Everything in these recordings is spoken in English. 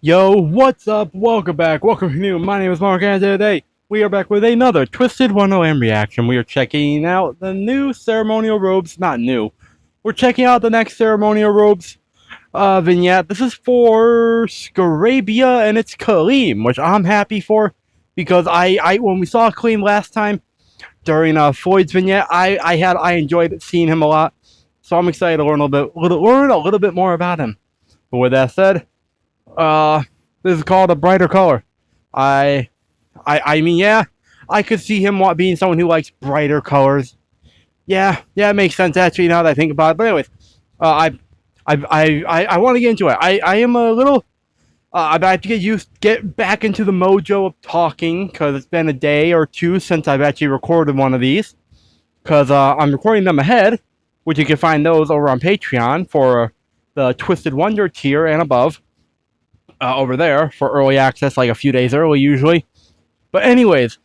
Yo, what's up? Welcome back. Welcome to new. My name is Mark, and today we are back with another Twisted-Wonderland reaction. We are checking out the new ceremonial robes. Not new. We're checking out the next ceremonial robes vignette. This is for Scarabia and it's KALIM, which I'm happy for because I when we saw KALIM last time during Floyd's vignette, I enjoyed seeing him a lot. So I'm excited to learn a little bit more about him. But with that said, uh, this is called a brighter color. I, I mean, yeah, I could see him being someone who likes brighter colors. Yeah, it makes sense actually now that I think about it. But anyways, I want to get into it. I am a little. I have to get back into the mojo of talking because it's been a day or two since I've actually recorded one of these. Because I'm recording them ahead, which you can find those over on Patreon for the Twisted Wonder tier and above. Over there for early access, like a few days early usually. But anyways,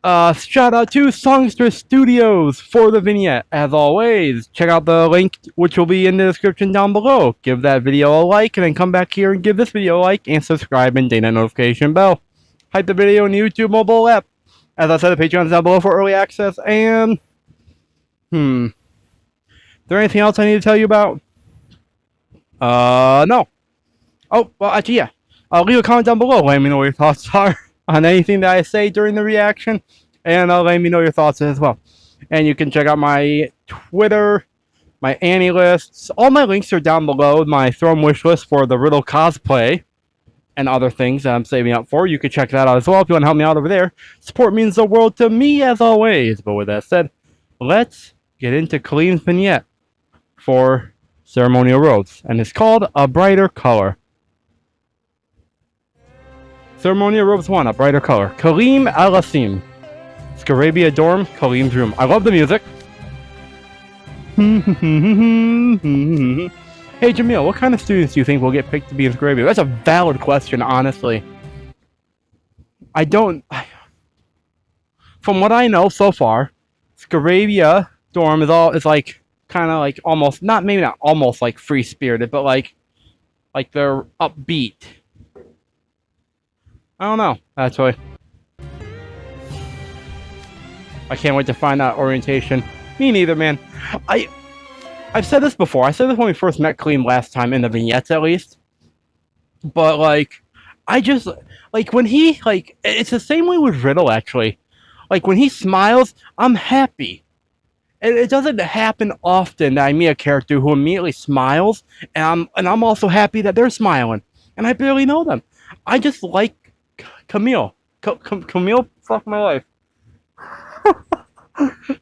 shout out to Songster Studios for the vignette. As always, check out the link which will be in the description down below. Give that video a like and then come back here and give this video a like and subscribe and ding that notification bell. Hype the video in the YouTube mobile app. As I said, the Patreon's down below for early access. And is there anything else I need to tell you about? No. Oh, well, actually, yeah. Leave a comment down below. Let me know what your thoughts are on anything that I say during the reaction. And let me know your thoughts as well. And you can check out my Twitter, my Annie lists. All my links are down below. My Throne wish list for the Riddle cosplay and other things that I'm saving up for. You can check that out as well if you want to help me out over there. Support means the world to me as always. But with that said, let's get into KALIM's vignette for ceremonial robes. And it's called A Brighter Color. Ceremonial robes 1, a brighter color. KALIM al-asim. Scarabia dorm, KALIM's room. I love the music. Hey Jamil, what kind of students do you think will get picked to be in Scarabia? That's a valid question, honestly. From what I know so far, Scarabia dorm is like kind of like almost not almost like free spirited, but like they're upbeat. I don't know, actually. I can't wait to find out orientation. Me neither, man. I've said this before. I said this when we first met KALIM last time, in the vignettes at least. But, like, I just... Like, when he, like... It's the same way with Riddle, actually. Like, when he smiles, I'm happy. And it doesn't happen often that I meet a character who immediately smiles, and I'm also happy that they're smiling. And I barely know them. I just like Camille. Camille? Fuck my life.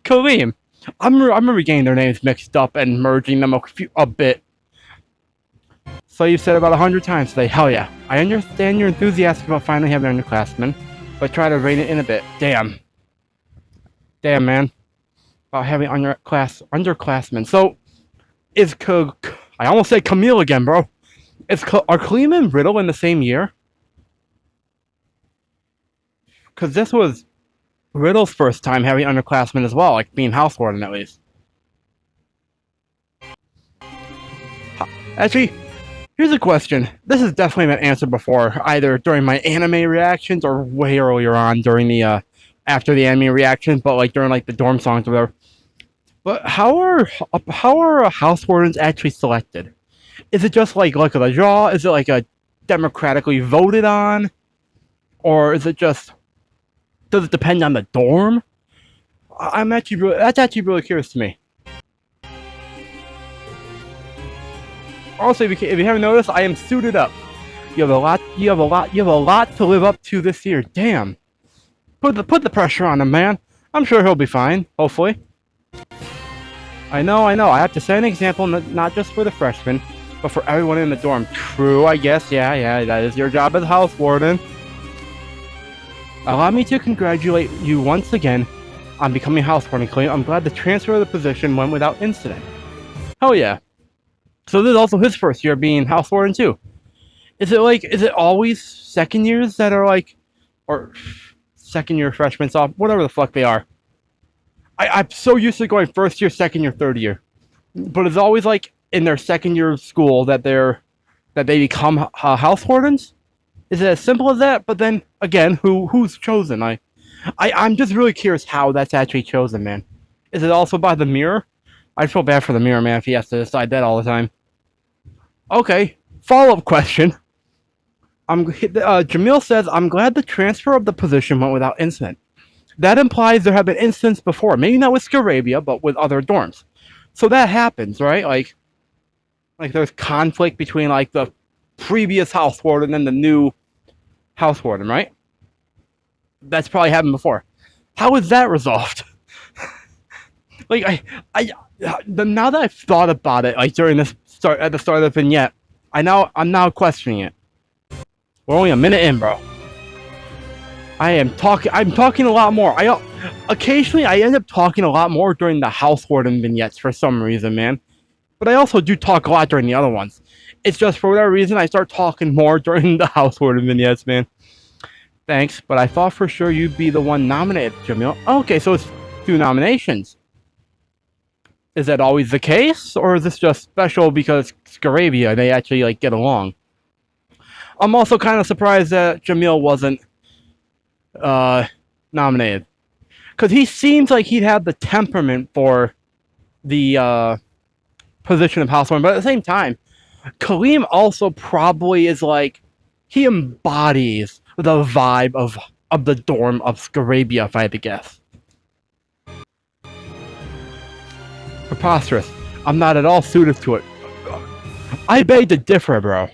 KALIM. I'm remember getting their names mixed up and merging them a bit. So you've said about 100 times today. Hell yeah. I understand you're enthusiastic about finally having underclassmen, but try to rein it in a bit. Damn. Damn, man. About having underclassmen. So, I almost said Camille again, bro. Are KALIM and Riddle in the same year? Because this was Riddle's first time having underclassmen as well, like being house warden at least. Actually, here's a question. This has definitely been answered before, either during my anime reactions or way earlier on during the after the anime reactions, but like during like the dorm songs or whatever. But how are house wardens actually selected? Is it just like luck of the draw? Is it like a democratically voted on, or is it just? Does it depend on the dorm? That's actually really curious to me. Also, if you haven't noticed, I am suited up. You have a lot to live up to this year. Damn. Put the pressure on him, man. I'm sure he'll be fine. Hopefully. I know. I have to set an example, not just for the freshmen, but for everyone in the dorm. True, I guess. Yeah. That is your job as house warden. Allow me to congratulate you once again on becoming house warden, KALIM. I'm glad the transfer of the position went without incident. Hell yeah. So this is also his first year being house warden too. Is it always second years that are like, or second year freshmen, sophomore, whatever the fuck they are. I'm so used to going first year, second year, third year. But it's always like in their second year of school that they become house wardens. Is it as simple as that? But then again, who's chosen? I'm just really curious how that's actually chosen, man. Is it also by the mirror? I feel bad for the mirror, man, if he has to decide that all the time. Okay, follow-up question. Jamil says, I'm glad the transfer of the position went without incident. That implies there have been incidents before, maybe not with Scarabia, but with other dorms. So that happens, right? Like there's conflict between like the previous house warden and the new house warden, right? That's probably happened before. How is that resolved? Like now that I've thought about it, like during this at the start of the vignette, I'm now questioning it. We're only a minute in, bro. I'm talking a lot more. Occasionally I end up talking a lot more during the house warden vignettes for some reason, man. But I also do talk a lot during the other ones. It's just for whatever reason I start talking more during the house warden vignettes, man. Thanks, but I thought for sure you'd be the one nominated, Jamil. Okay, so it's 2 nominations. Is that always the case, or is this just special because Scarabia, they actually like get along? I'm also kind of surprised that Jamil wasn't nominated, because he seems like he'd have the temperament for the position of housewarming, but at the same time, KALIM also probably is like, he embodies the vibe of the dorm of Scarabia, if I had to guess. Preposterous. I'm not at all suited to it. I beg to differ, bro.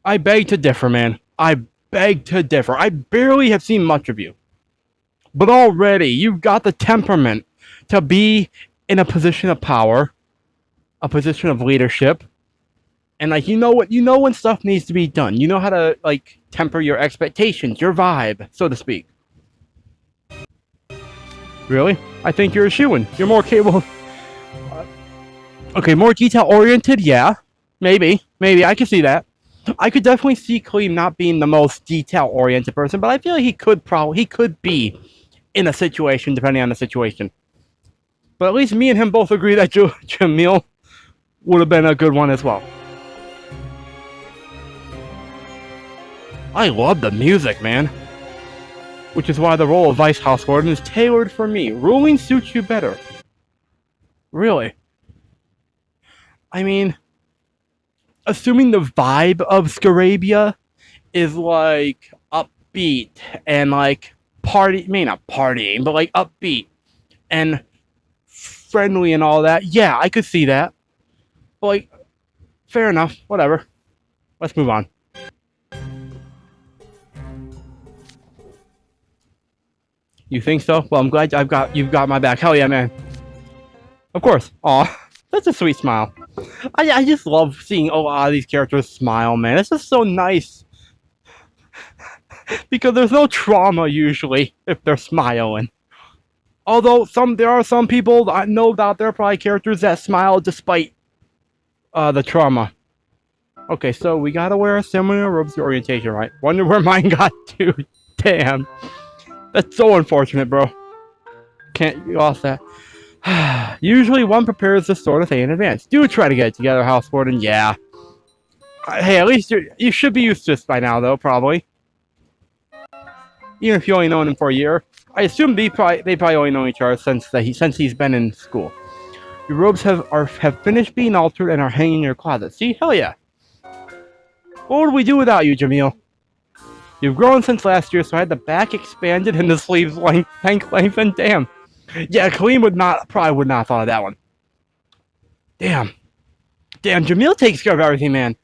I beg to differ, man. I beg to differ. I barely have seen much of you. But already, you've got the temperament to be in a position of power, a position of leadership, and like you know when stuff needs to be done. You know how to like temper your expectations, your vibe, so to speak. Really? I think you're a shoo-in. You're more capable. Okay, more detail-oriented, yeah. Maybe. I could see that. I could definitely see KALIM not being the most detail-oriented person, but I feel like he could be in a situation, depending on the situation. But at least me and him both agree that Jamil would have been a good one as well. I love the music, man. Which is why the role of Vice House Warden is tailored for me. Ruling suits you better. Really? I mean, assuming the vibe of Scarabia is like upbeat and like maybe not partying, but like upbeat and friendly and all that. Yeah, I could see that. But like, fair enough. Whatever. Let's move on. You think so? Well, I'm glad you've got my back. Hell yeah, man. Of course. Aw, that's a sweet smile. I just love seeing a lot of these characters smile, man. It's just so nice. Because there's no trauma usually if they're smiling. Although there are some people, I know that there are probably characters that smile despite the trauma. Okay, so we gotta wear a similar robes orientation, right? Wonder where mine got to. Damn. That's so unfortunate, bro. You lost that. Usually one prepares this sort of thing in advance. Do try to get it together, House Warden. Yeah. Hey, at least you should be used to this by now, though, probably. Even if you only known him for a year. I assume they probably only know each other since he's been in school. Your robes have finished being altered and are hanging in your closet. See? Hell yeah. What would we do without you, Jamil? You've grown since last year, so I had the back expanded and the sleeves lengthened. Damn. Yeah, KALIM probably would not have thought of that one. Damn, Jamil takes care of everything, man.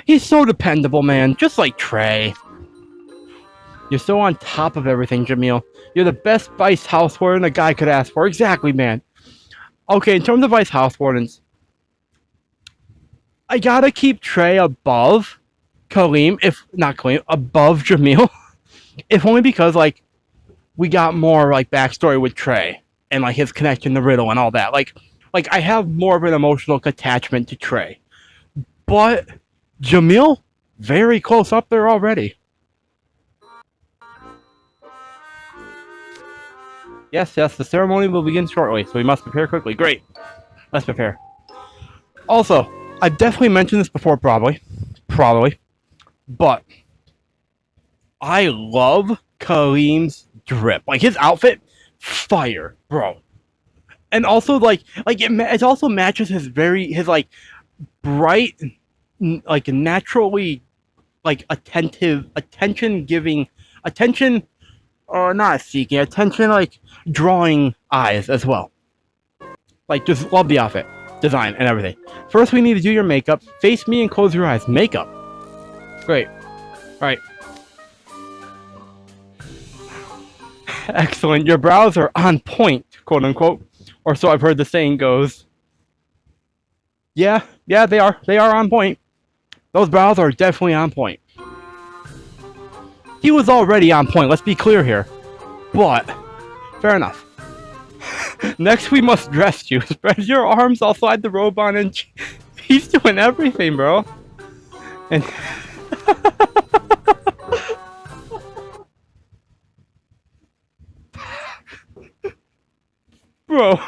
He's so dependable, man. Just like Trey. You're so on top of everything, Jamil. You're the best Vice House Warden a guy could ask for. Exactly, man. Okay, in terms of Vice House Wardens, I gotta keep Trey above KALIM, above Jamil. If only because, like, we got more, like, backstory with Trey. And, like, his connection to Riddle and all that. Like, I have more of an emotional attachment to Trey. But Jamil, very close up there already. Yes, the ceremony will begin shortly, so we must prepare quickly. Great. Let's prepare. Also, I've definitely mentioned this before, probably. But I love KALIM's drip. Like his outfit, fire, bro. And also it also matches his like bright, like naturally like attention giving, attention or not seeking, attention like drawing eyes as well. Like just love the outfit, design and everything. First we need to do your makeup. Face me and close your eyes. Makeup. Great. Right. Excellent. Your brows are on point, quote unquote. Or so I've heard the saying goes. Yeah, they are. They are on point. Those brows are definitely on point. He was already on point, let's be clear here. But, fair enough. Next we must dress you. Spread your arms, I'll slide the robe on and... He's doing everything, bro. And... Bro.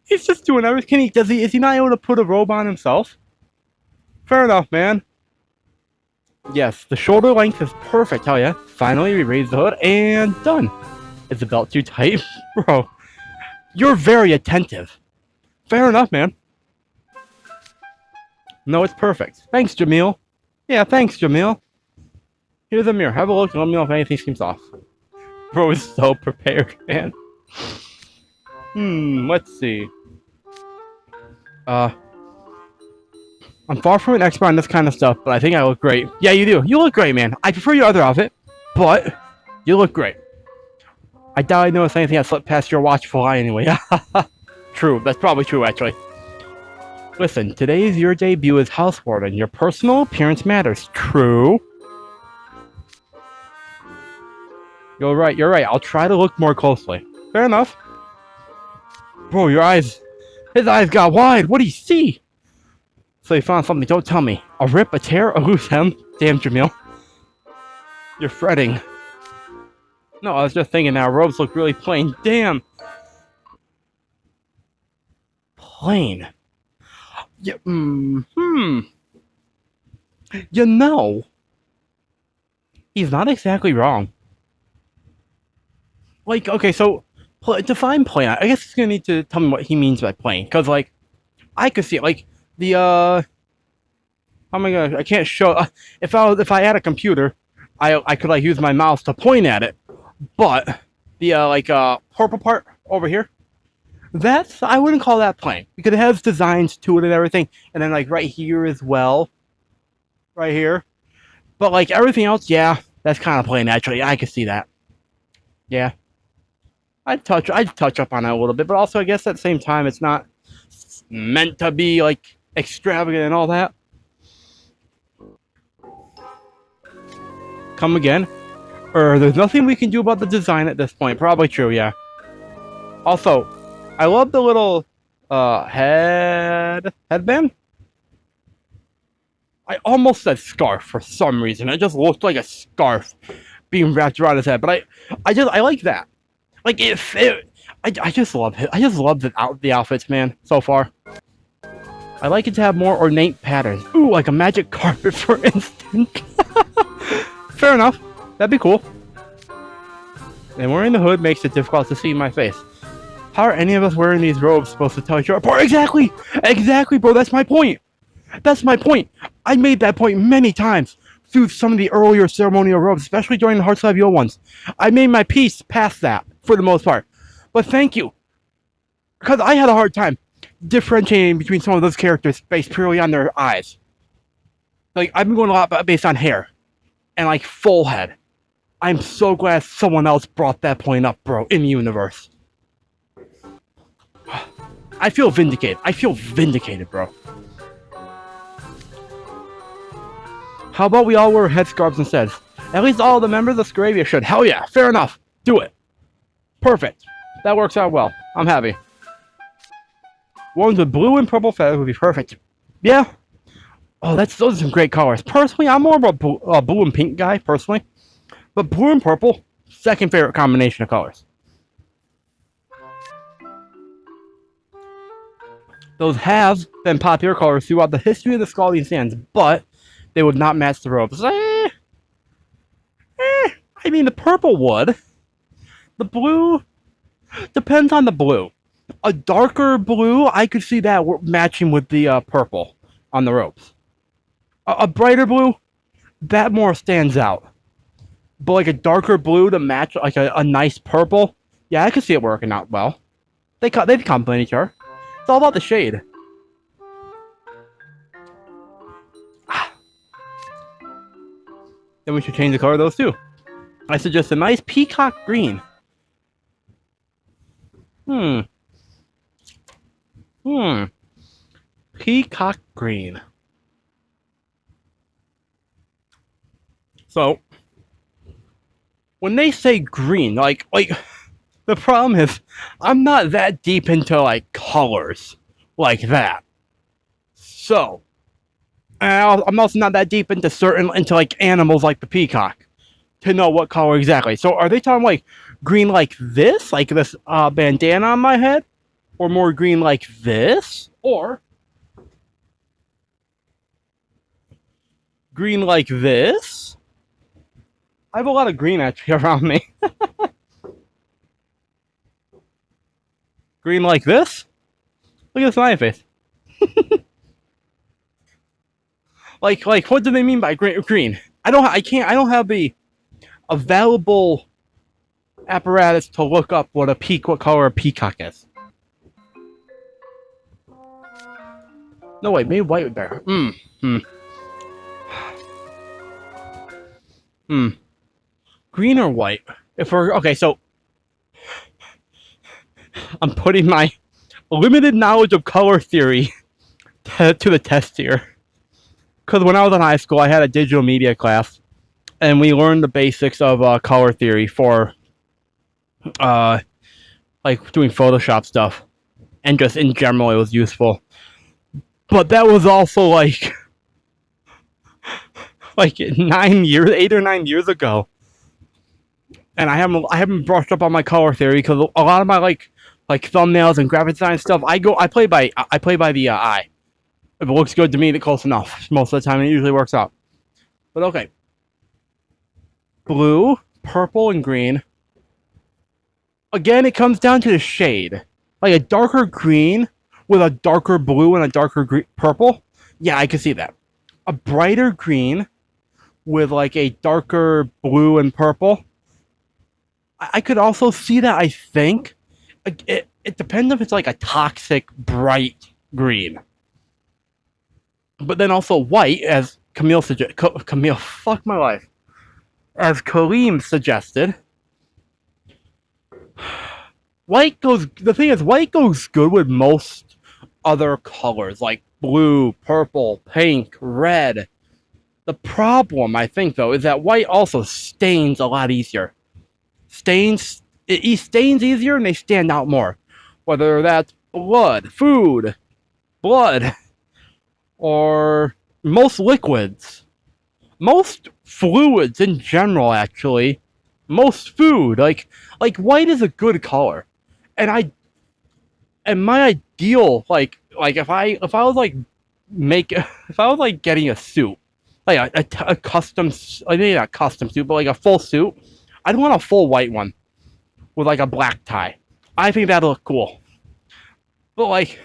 He's just doing everything. Is he not able to put a robe on himself? Fair enough, man. Yes, the shoulder length is perfect, hell yeah. Finally, we raise the hood, and done. Is the belt too tight? Bro, you're very attentive. Fair enough, man. No, it's perfect. Thanks, Jamil. Yeah, thanks, Jamil. Here's a mirror. Have a look and let me know if anything seems off. Bro is so prepared, man. Let's see. I'm far from an expert on this kind of stuff, but I think I look great. Yeah, you do. You look great, man. I prefer your other outfit, but you look great. I doubt I noticed anything that slipped past your watchful eye anyway. True. That's probably true, actually. Listen, today is your debut as house warden. Your personal appearance matters. True. You're right. You're right. I'll try to look more closely. Fair enough. Bro, your eyes... His eyes got wide. What do you see? So you found something. Don't tell me. A rip, a tear, a loose hem? Damn, Jamil. You're fretting. No, I was just thinking now. Robes look really plain. Damn. Plain. Yeah, You know, he's not exactly wrong. Like, okay, so define plain. I guess he's gonna need to tell me what he means by plain, because like, I could see it. Like the how am I gonna? I can't show. If I had a computer, I could like use my mouse to point at it, but the purple part over here. That's, I wouldn't call that plain, because it has designs to it and everything, and then like right here as well, right here. But like everything else, yeah, that's kind of plain actually. I can see that. Yeah, I'd touch up on it a little bit, but also I guess at the same time it's not meant to be like extravagant and all that. Come again? There's nothing we can do about the design at this point. Probably true, yeah. Also, I love the little headband. I almost said scarf for some reason. It just looked like a scarf being wrapped around his head. But I like that. Like I just love it. I just love the outfits, man. So far, I like it to have more ornate patterns. Ooh, like a magic carpet, for instance. Fair enough. That'd be cool. And wearing the hood makes it difficult to see my face. How are any of us wearing these robes supposed to tell each other apart? Exactly! Exactly, bro, that's my point! That's my point! I made that point many times through some of the earlier ceremonial robes, especially during the Hearts of Yo ones. I made my peace past that, for the most part. But thank you. Because I had a hard time differentiating between some of those characters based purely on their eyes. Like, I've been going a lot based on hair. And, like, full head. I'm so glad someone else brought that point up, bro, in the universe. I feel vindicated. I feel vindicated, bro. How about we all wear headscarves instead? At least all the members of Scaravia should. Hell yeah, fair enough. Do it. Perfect. That works out well. I'm happy. Ones with blue and purple feathers would be perfect. Yeah. Oh, those are some great colors. Personally, I'm more of a blue and pink guy, personally. But blue and purple, second favorite combination of colors. Those have been popular colors throughout the history of the Scalding Sands, but they would not match the robes. I mean, the purple would. The blue depends on the blue. A darker blue, I could see that matching with the purple on the robes. A brighter blue, that more stands out. But like a darker blue to match like a nice purple, yeah, I could see it working out well. They complement each other. It's all about the shade. Then we should change the color of those too. I suggest a nice peacock green. Peacock green. So, when they say green, like the problem is I'm not that deep into like colors like that. So, I'm also not that deep into like animals like the peacock to know what color exactly. So, are they talking like green like this bandana on my head, or more green like this, or green like this? I have a lot of green actually around me. Green like this? Look at this smiley face. like what do they mean by green? I don't have a available apparatus to look up what color a peacock is. No wait, maybe white would be better. Green or white? If we're okay, so I'm putting my limited knowledge of color theory to the test here. Because when I was in high school, I had a digital media class, and we learned the basics of color theory for like doing Photoshop stuff, and just in general, it was useful. But that was also like 8 or 9 years ago, and I haven't brushed up on my color theory because a lot of my like thumbnails and graphic design stuff, I play by the eye. If it looks good to me, it's close enough. Most of the time, it usually works out. But okay, blue, purple, and green. Again, it comes down to the shade. Like a darker green with a darker blue and a darker purple. Yeah, I can see that. A brighter green with like a darker blue and purple. I could also see that, I think. It depends if it's like a toxic, bright green. But then also white, as Camille, fuck my life. As KALIM suggested, the thing is, white goes good with most other colors, like blue, purple, pink, red. The problem, I think, though, is that white also stains a lot easier. It stains easier and they stand out more. Whether that's food, blood, or most liquids. Most fluids in general, actually. Most food. Like white is a good color. And my ideal, if I was like getting a suit, like a custom, maybe not custom suit, but like a full suit, I'd want a full white one with like a black tie. I think that'd look cool. But like,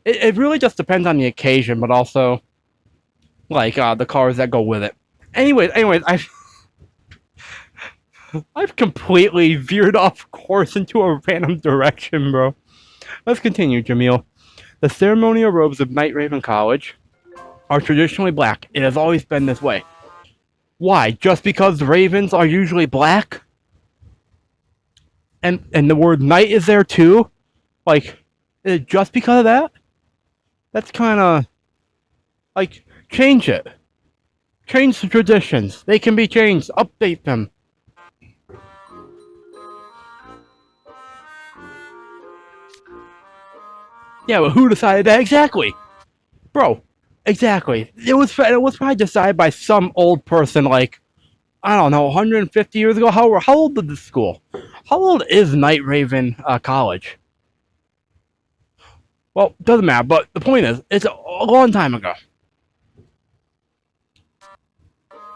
it really just depends on the occasion, but also like the colors that go with it. Anyways, I've completely veered off course into a random direction, bro. Let's continue, Jamil. The ceremonial robes of Night Raven College are traditionally black. It has always been this way. Why? Just because the ravens are usually black? And the word night is there too? Like, just because of that? That's kind of like, change it. Change the traditions. They can be changed. Update them. Yeah, but who decided that exactly? Bro, exactly. It was probably decided by some old person, like, I don't know, 150 years ago. How old is this school? How old is Night Raven College? Well, doesn't matter, but the point is, it's a long time ago.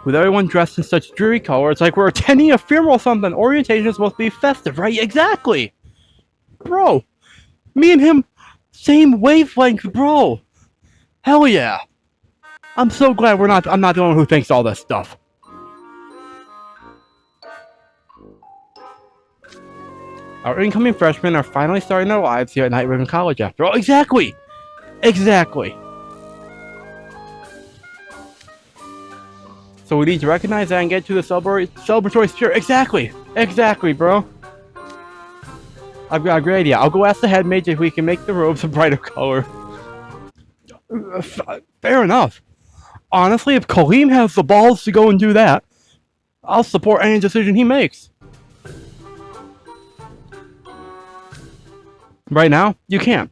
With everyone dressed in such dreary color, it's like we're attending a funeral or something. Orientation is supposed to be festive, right? Exactly! Bro, me and him, same wavelength, bro. Hell yeah. I'm so glad I'm not the one who thinks all this stuff. Our incoming freshmen are finally starting their lives here at Night Ribbon College after all. Exactly! Exactly. So we need to recognize that and get to the celebratory spirit. Exactly! Exactly, bro. I've got a great idea. I'll go ask the head mage if we can make the robes a brighter color. Fair enough. Honestly, if KALIM has the balls to go and do that, I'll support any decision he makes. Right now, you can't.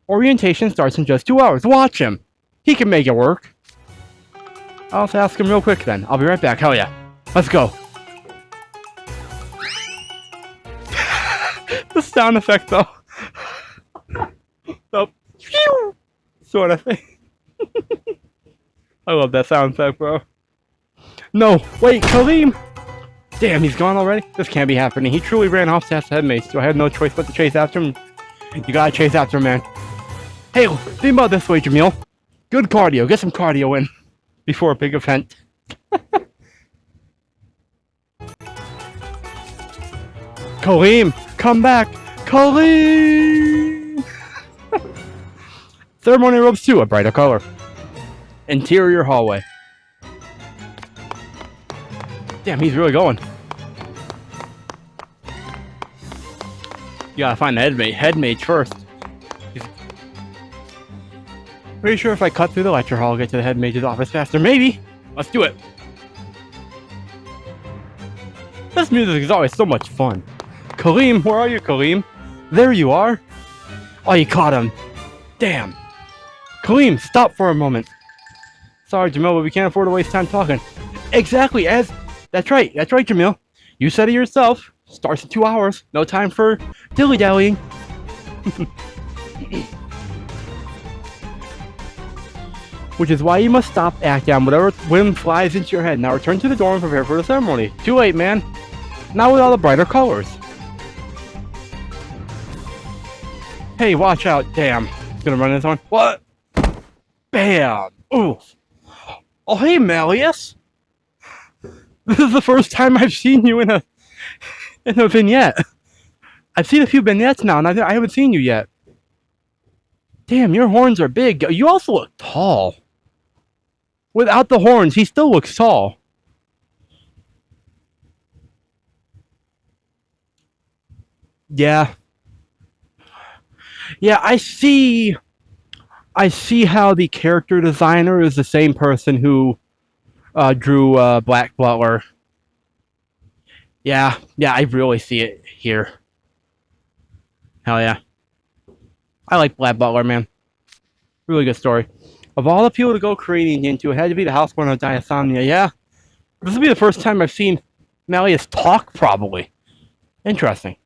Orientation starts in just 2 hours. Watch him. He can make it work. I'll just ask him real quick then. I'll be right back. Hell yeah. Let's go. The sound effect though. Nope. Sort of thing. I love that sound effect, bro. No, wait, KALIM! Damn, he's gone already? This can't be happening. He truly ran off to ask the headmates, so I had no choice but to chase after him. You gotta chase after him, man. Hey, think about this way, Jamil. Good cardio. Get some cardio in before a big event. KALIM, come back! KALIM! Ceremonial robes 2, a brighter color. Interior hallway. Damn, he's really going. You gotta find the head mage first. Pretty sure if I cut through the lecture hall, I'll get to the head mage's office faster. Maybe! Let's do it! This music is always so much fun. KALIM, where are you, KALIM? There you are! Oh, you caught him. Damn. KALIM, stop for a moment. Sorry, Jamil, but we can't afford to waste time talking. Exactly, that's right, Jamil. You said it yourself. Starts in 2 hours. No time for dilly-dallying. Which is why you must stop acting on whatever whim flies into your head. Now return to the dorm and prepare for the ceremony. Too late, man. Not with all the brighter colors. Hey, watch out. Damn. He's gonna run into one. What? Bam. Ooh. Oh, hey, Malleus. This is the first time I've seen you in a vignette. I've seen a few vignettes now, and I haven't seen you yet. Damn, your horns are big. You also look tall. Without the horns, he still looks tall. Yeah. Yeah, I see how the character designer is the same person who drew Black Butler. Yeah, I really see it here. Hell yeah. I like Black Butler, man. Really good story. Of all the people to go creating into, it had to be the houseborn of Diasomnia. Yeah. This will be the first time I've seen Malleus talk, probably. Interesting.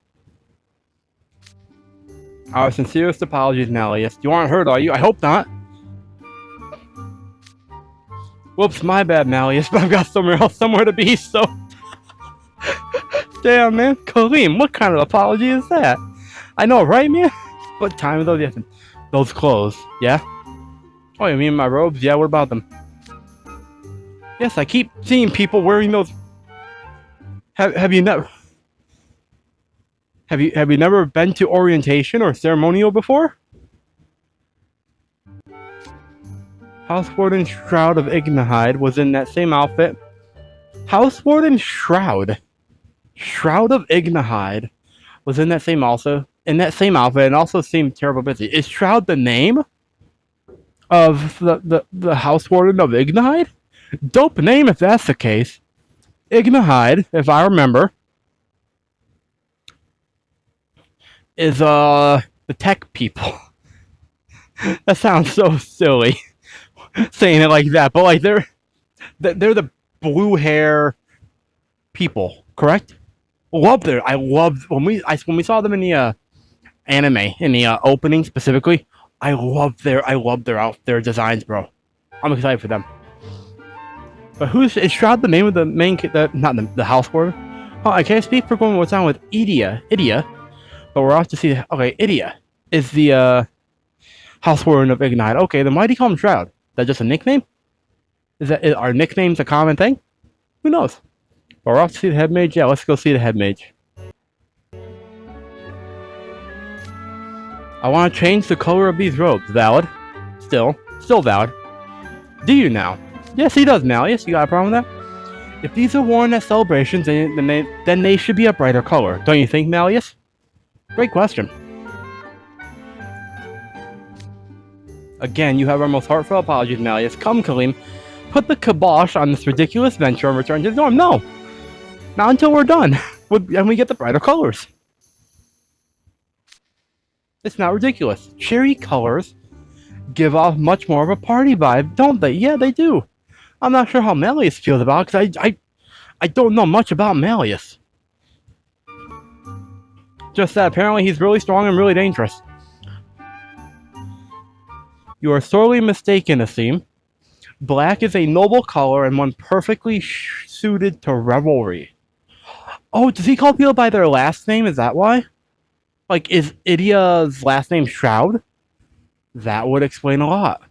Our sincerest apologies, Malleus. You aren't hurt, are you? I hope not. Whoops, my bad, Malleus, but I've got somewhere to be, so... Damn, man. KALIM, what kind of apology is that? I know, right, man? What time are those? Those clothes, yeah? Oh, you mean my robes? Yeah, what about them? Yes, I keep seeing people wearing those... Have you never... Have you never been to orientation or ceremonial before? Housewarden Shroud of Ignahide was in that same outfit. Housewarden Shroud. Shroud of Ignahide was in that same outfit and also seemed terrible busy. Is Shroud the name of the Housewarden of Ignahide? Dope name if that's the case. Ignahide, if I remember, is the tech people. That sounds so silly saying it like that, but like they're the blue hair people, correct? I loved when we saw them in the anime in the opening specifically. I love their designs, bro. I'm excited for them. But is Shroud the name of the main, not the house word? Oh, I can't speak for going what's on with Idia. But we're off to see, okay, Idia is the, house warden of Ignite. Okay, then why do you call him Shroud? Is that just a nickname? Are nicknames a common thing? Who knows? But we're off to see the head mage. Yeah, let's go see the head mage. I want to change the color of these robes. Valid. Still valid. Do you now? Yes, he does now. Yes, you got a problem with that? If these are worn at celebrations, then they should be a brighter color. Don't you think, Malleus? Great question. Again, you have our most heartfelt apologies, Malleus. Come, KALIM. Put the kibosh on this ridiculous venture and return to the dorm. No! Not until we're done. And we get the brighter colors. It's not ridiculous. Cheery colors give off much more of a party vibe, don't they? Yeah, they do. I'm not sure how Malleus feels about it, because I don't know much about Malleus. Just that apparently he's really strong and really dangerous. You are sorely mistaken, al-asim. Black is a noble color and one perfectly suited to revelry. Oh, does he call people by their last name? Is that why? Like, is Idia's last name Shroud? That would explain a lot.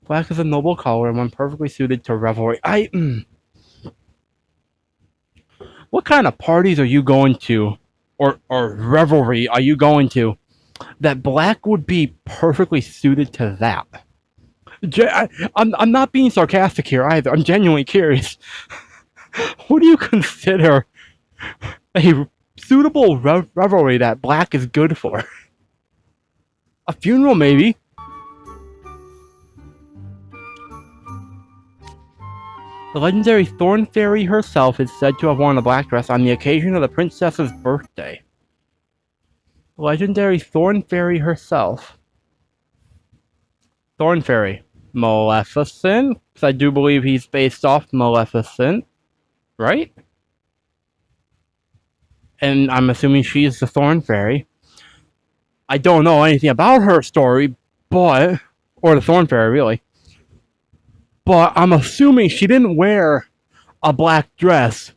Black is a noble color and one perfectly suited to revelry. What kind of parties are you going to, or revelry are you going to, that black would be perfectly suited to that? I'm not being sarcastic here either. I'm genuinely curious. What do you consider a suitable revelry that black is good for? A funeral, maybe. The legendary Thorn Fairy herself is said to have worn a black dress on the occasion of the princess's birthday. The legendary Thorn Fairy herself. Thorn Fairy. Maleficent? Because I do believe he's based off Maleficent. Right? And I'm assuming she's the Thorn Fairy. I don't know anything about her story, but... or the Thorn Fairy, really. But I'm assuming she didn't wear a black dress,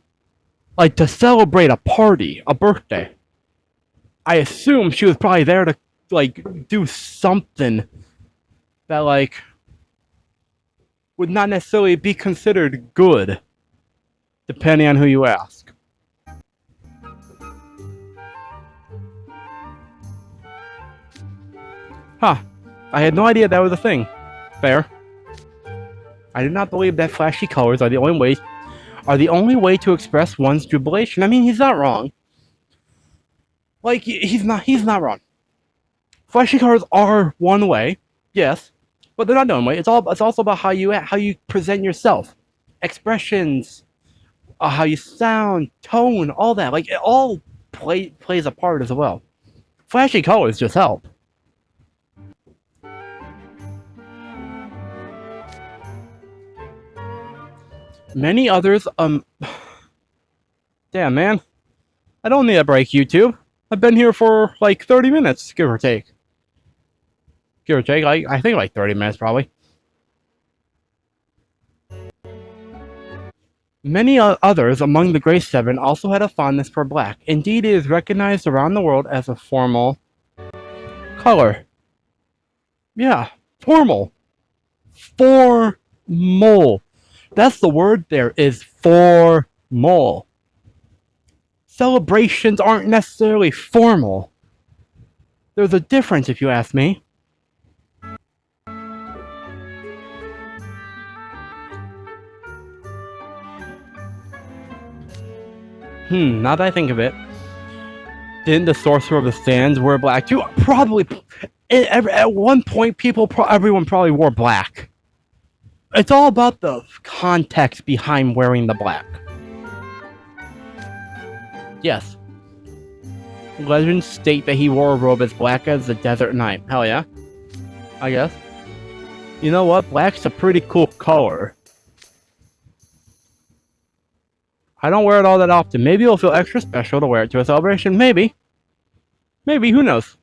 like, to celebrate a party, a birthday. I assume she was probably there to, like, do something that, like, would not necessarily be considered good, depending on who you ask. Huh. I had no idea that was a thing. Fair. I do not believe that flashy colors are the only way to express one's jubilation. I mean, he's not wrong. Like, he's not wrong. Flashy colors are one way, yes, but they're not the only way. It's also about how you present yourself, expressions, how you sound, tone, all that. Like, it all plays a part as well. Flashy colors just help. Many others, damn, man. I don't need a break, YouTube. I've been here for, like, 30 minutes, give or take. Give or take, I think like 30 minutes, probably. Many others among the Grey Seven also had a fondness for black. Indeed, it is recognized around the world as a formal color. Yeah, formal. Formal. That's the word there, is formal. Celebrations aren't necessarily formal. There's a difference, if you ask me. Now that I think of it, didn't the Sorcerer of the Sands wear black too? Probably. At one point, everyone probably wore black. It's all about the context behind wearing the black. Yes. Legends state that he wore a robe as black as the desert night. Hell yeah. I guess. You know what? Black's a pretty cool color. I don't wear it all that often. Maybe it'll feel extra special to wear it to a celebration. Maybe. Maybe, who knows?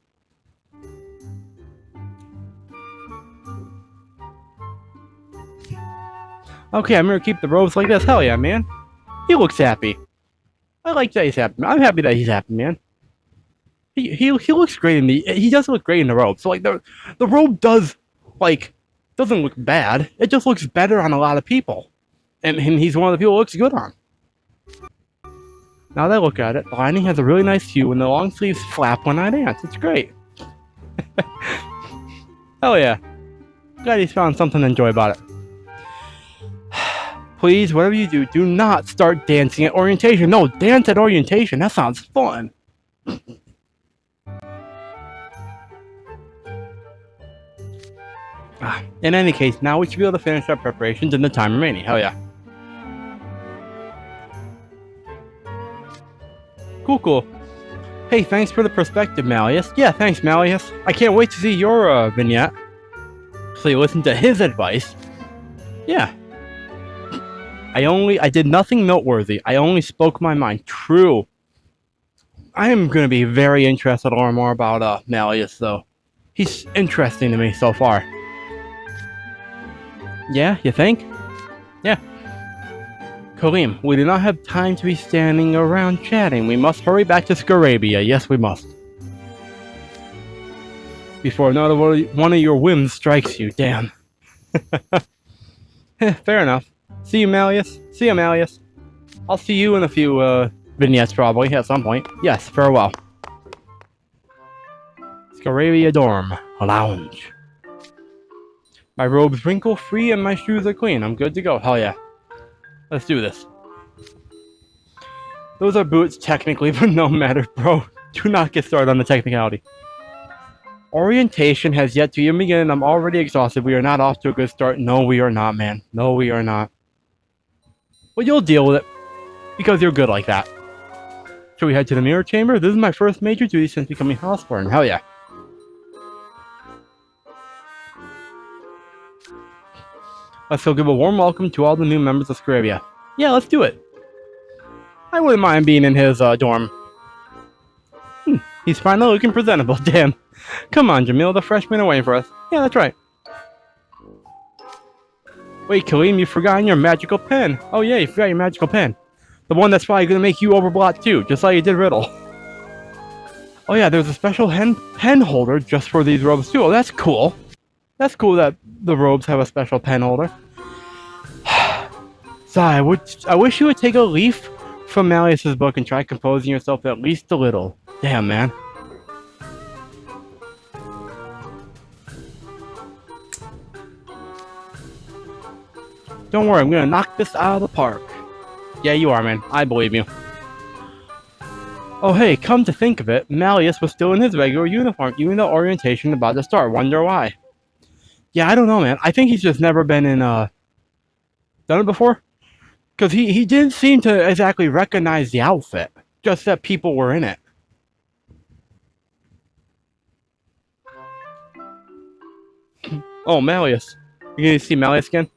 Okay, I'm gonna keep the robes like this. Hell yeah, man. He looks happy. I like that he's happy. I'm happy that he's happy, man. He looks great in the. He does look great in the robe. So like the robe does like doesn't look bad. It just looks better on a lot of people, and he's one of the people it looks good on. Now that I look at it, the lining has a really nice hue, and the long sleeves flap when I dance. It's great. Hell yeah. Glad he's found something to enjoy about it. Please, whatever you do, do not start dancing at orientation. No, dance at orientation. That sounds fun. In any case, now we should be able to finish our preparations in the time remaining. Hell yeah. Cool. Hey, thanks for the perspective, Malleus. Yeah, thanks, Malleus. I can't wait to see your vignette. So you listen to his advice. Yeah. I did nothing noteworthy. I only spoke my mind. True. I am going to be very interested to learn more about Malleus, though. He's interesting to me so far. Yeah, you think? Yeah. KALIM, we do not have time to be standing around chatting. We must hurry back to Scarabia. Yes, we must. Before another one of your whims strikes you. Damn. Fair enough. See you, Malleus. See you, Malleus. I'll see you in a few vignettes, probably, at some point. Yes, farewell. Scarabia Dorm. Lounge. My robes wrinkle free and my shoes are clean. I'm good to go. Hell yeah. Let's do this. Those are boots, technically, but no matter, bro. Do not get started on the technicality. Orientation has yet to even begin, and I'm already exhausted. We are not off to a good start. No, we are not, man. No, we are not. Well, you'll deal with it, because you're good like that. Should we head to the mirror chamber? This is my first major duty since becoming houseborn. Hell yeah. Let's go give a warm welcome to all the new members of Scarabia. Yeah, let's do it. I wouldn't mind being in his dorm. He's finally looking presentable. Damn. Come on, Jamil, the freshman are waiting for us. Yeah, that's right. Wait, KALIM, you've forgotten your magical pen. Oh yeah, you forgot your magical pen. The one that's probably gonna make you overblot too, just like you did Riddle. Oh yeah, there's a special pen holder just for these robes too. Oh, that's cool. That's cool that the robes have a special pen holder. Sigh, I wish you would take a leaf from Malleus's book and try composing yourself at least a little. Damn, man. Don't worry, I'm gonna knock this out of the park. Yeah, you are, man. I believe you. Oh hey, come to think of it, Malleus was still in his regular uniform, even though orientation about to start. Wonder why? Yeah, I don't know, man. I think he's just never been in, done it before? Because he didn't seem to exactly recognize the outfit. Just that people were in it. Oh, Malleus. You gonna see Malleus again?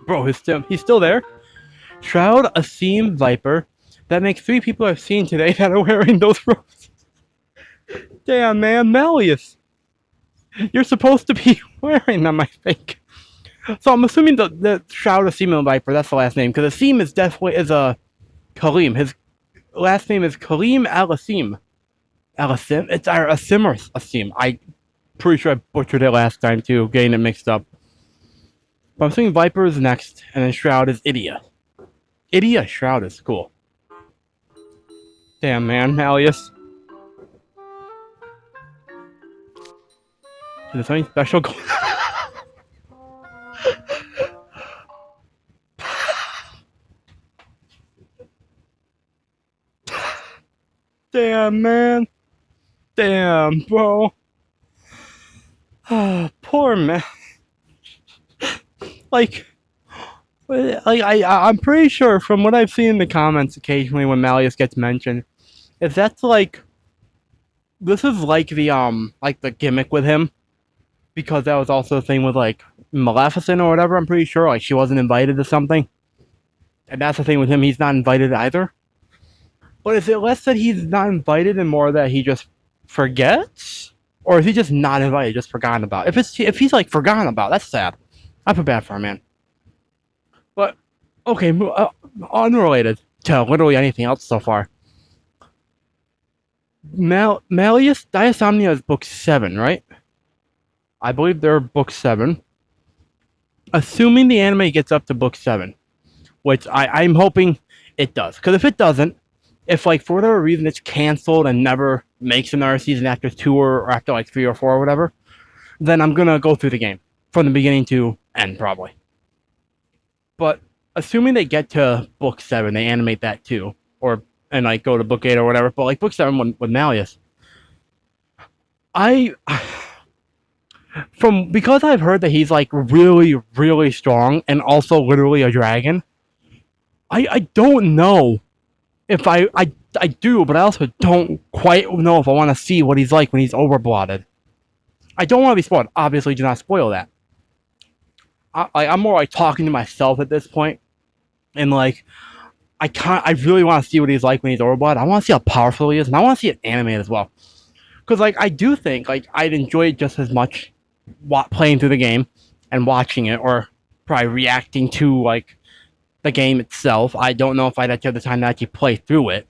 Bro, he's still there? Shroud, al-asim, Viper. That makes 3 people I've seen today that are wearing those robes. Damn, man. Malleus. You're supposed to be wearing them, I think. So I'm assuming the Shroud, al-asim, and Viper, that's the last name. Because al-asim is definitely KALIM. His last name is KALIM al-asim. Al-asim? It's our Asim or Asim. I'm pretty sure I butchered it last time too, getting it mixed up. But I'm assuming Viper is next, and then Shroud is Idia. Idia? Shroud is cool. Damn, man. Malleus. Is there something special going Damn, man. Damn, bro. Oh, poor man. I'm pretty sure from what I've seen in the comments occasionally when Malleus gets mentioned, is that's this is like the gimmick with him, because that was also the thing with Maleficent or whatever. I'm pretty sure she wasn't invited to something, and that's the thing with him. He's not invited either. But is it less that he's not invited and more that he just forgets, or is he just not invited, just forgotten about? If he's forgotten about, that's sad. I feel bad for him, man. But okay, unrelated to literally anything else so far. Malleus Diasomnia is book 7, right? I believe they're book 7. Assuming the anime gets up to book 7, which I'm hoping it does. Because if it doesn't, if like for whatever reason it's canceled and never makes another season after 2 or after like 3 or 4 or whatever, then I'm gonna go through the game from the beginning to end probably. But assuming they get to book 7, they animate that too, and like go to book 8 or whatever. But like book 7 with Malleus, because I've heard that he's like really, really strong and also literally a dragon. I don't know if I do, but I also don't quite know if I want to see what he's like when he's overblooded. I don't want to be spoiled. Obviously, do not spoil that. I'm more like talking to myself at this point, and like I really want to see what he's like when he's overblooded. I want to see how powerful he is, and I want to see it animated as well. Because like I do think like I'd enjoy it just as much playing through the game and watching it, or probably reacting to like the game itself. I don't know if I'd actually have the time to actually play through it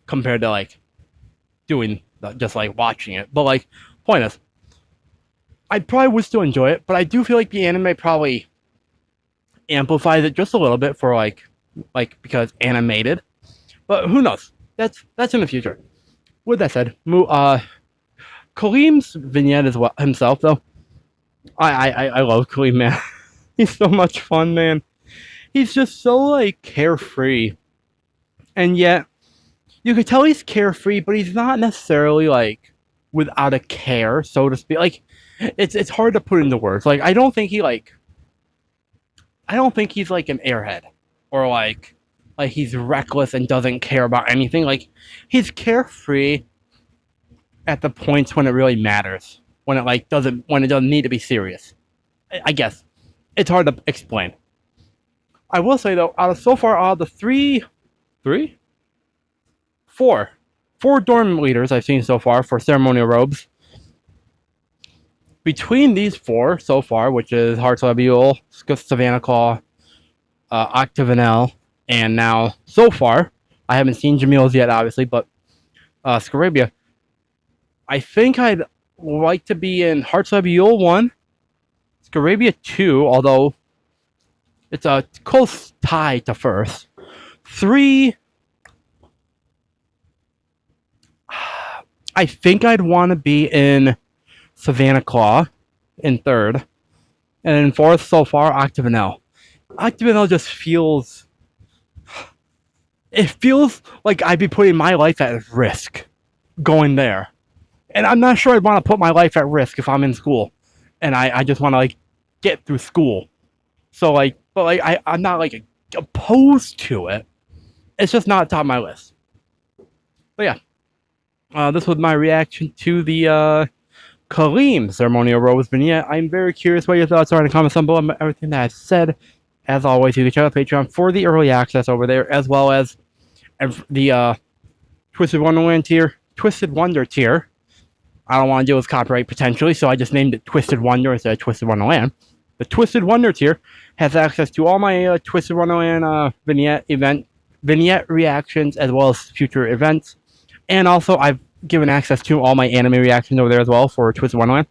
compared to like doing just like watching it. But like, point is, I probably would still enjoy it, but I do feel like the anime probably amplifies it just a little bit for like because animated. But who knows? That's in the future. With that said, KALIM's Vignette as well himself though. I love KALIM, man. He's so much fun, man. He's just so like carefree, and yet you could tell he's carefree, but he's not necessarily like without a care, so to speak. Like it's hard to put into words. Like I don't think he's like an airhead, or like he's reckless and doesn't care about anything. Like he's carefree at the points when it really matters, when it doesn't need to be serious. I guess it's hard to explain. I will say though, out of the four dorm leaders I've seen so far for ceremonial robes, between these 4 so far, which is Hearts of Abule, Savannah Claw, Octavinelle, and now so far, I haven't seen Jamil's yet, obviously, but Scarabia. I think I'd like to be in Hearts of Abule 1, Scarabia 2, although it's a close tie to first. 3, I think I'd want to be in Savannah Claw in 3rd. And in 4th so far, Octavinelle. Octavinelle just feels... It feels like I'd be putting my life at risk going there. And I'm not sure I'd want to put my life at risk if I'm in school. And I just want to like get through school. So like, but like I'm not like opposed to it. It's just not top of my list. But yeah, this was my reaction to the KALIM ceremonial robes vignette. I'm very curious what your thoughts are in the comments down below about everything that I've said. As always, you can check out Patreon for the early access over there, as well as the Twisted Wonderland tier, Twisted Wonder tier. I don't want to deal with copyright potentially, so I just named it Twisted Wonder instead of Twisted Wonderland. The Twisted Wonder tier has access to all my Twisted Wonderland vignette reactions, as well as future events. And also, I've given access to all my anime reactions over there as well for Twisted Wonderland.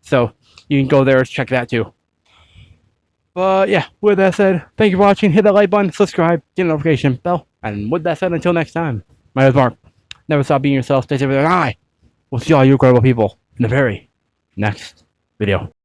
So you can go there and check that too. But yeah, with that said, thank you for watching. Hit that like button, subscribe, get a notification bell. And with that said, until next time, my name is Mark. Never stop being yourself. Stay safe, and I will see all you incredible people in the very next video.